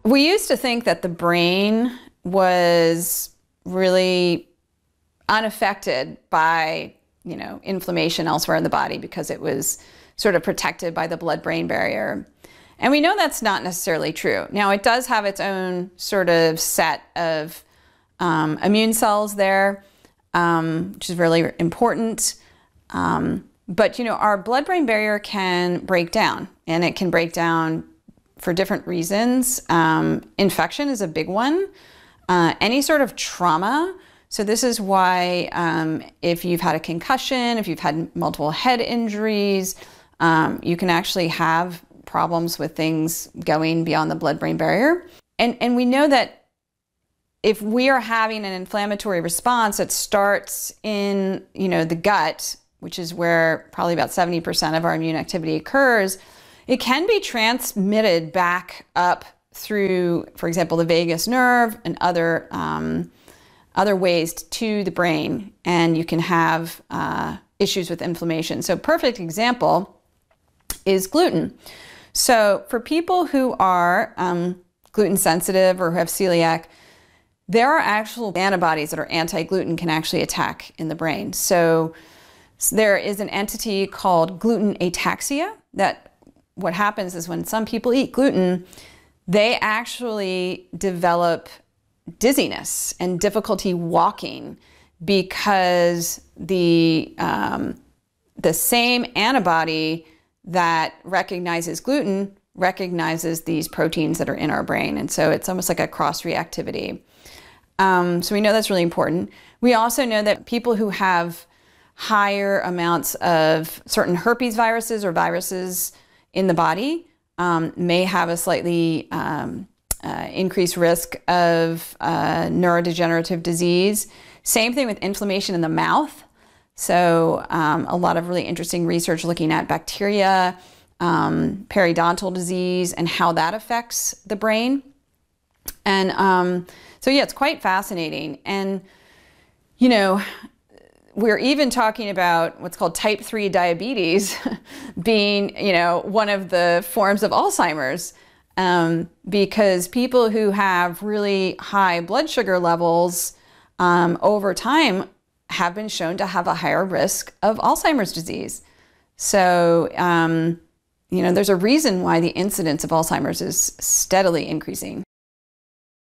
We used to think that the brain was really unaffected by, inflammation elsewhere in the body because it was sort of protected by the blood-brain barrier. And we know that's not necessarily true. Now, it does have its own sort of set of immune cells there, which is really important. But, our blood-brain barrier can break down, and it can break down for different reasons. Infection is a big one. Any sort of trauma. So this is why if you've had a concussion, if you've had multiple head injuries, you can actually have problems with things going beyond the blood-brain barrier. And we know that if we are having an inflammatory response that starts in, the gut, which is where probably about 70% of our immune activity occurs, it can be transmitted back up through, for example, the vagus nerve and other ways to the brain, and you can have issues with inflammation. So perfect example is gluten. So for people who are gluten sensitive or who have celiac, there are actual antibodies that are anti-gluten can actually attack in the brain. So there is an entity called gluten ataxia that what happens is when some people eat gluten, they actually develop dizziness and difficulty walking because the same antibody that recognizes gluten recognizes these proteins that are in our brain. And so it's almost like a cross-reactivity. So we know that's really important. We also know that people who have higher amounts of certain herpes viruses or viruses in the body may have a slightly increased risk of neurodegenerative disease. Same thing with inflammation in the mouth. So a lot of really interesting research looking at bacteria, periodontal disease, and how that affects the brain. And so yeah, it's quite fascinating. And, we're even talking about what's called type 3 diabetes being, one of the forms of Alzheimer's, because people who have really high blood sugar levels over time have been shown to have a higher risk of Alzheimer's disease. So, there's a reason why the incidence of Alzheimer's is steadily increasing.